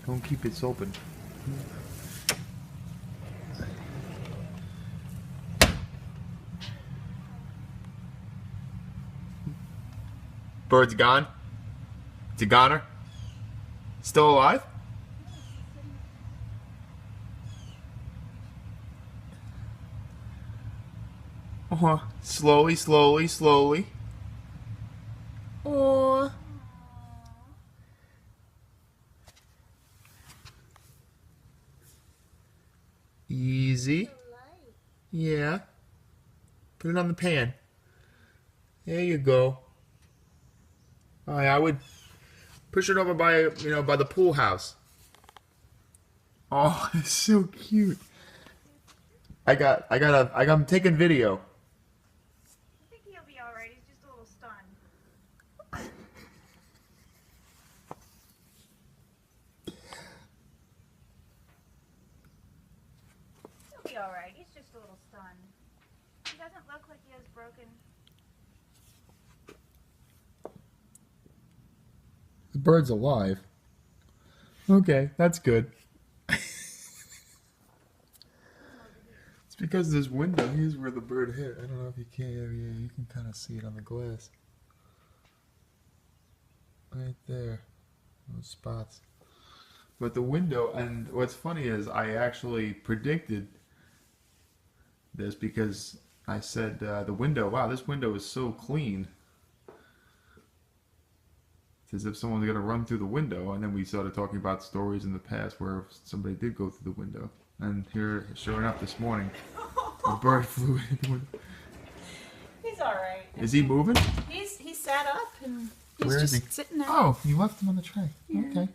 Don't keep it open. Bird's gone? It's a goner? Still alive? Slowly, slowly, slowly. Aww. Easy. Yeah. Put it on the pan. There you go. I would push it over by, by the pool house. Oh, it's so cute. I'm taking video. I think he'll be alright. He's just a little stunned. He'll be alright. He's just a little stunned. He doesn't look like he has broken. The bird's alive. Okay, that's good. It's because this window, here's where the bird hit. I don't know if you can. Yeah, you can kind of see it on the glass. Right there. Those spots. But the window, and what's funny is I actually predicted this because I said the window, wow, this window is so clean. It's as if someone's going to run through the window. And then we started talking about stories in the past where somebody did go through the window. And here, sure enough, this morning, a bird flew in the window. He's alright. Is he moving? He sat up and Where is he? sitting there. Oh, you left him on the tray. Yeah. Okay.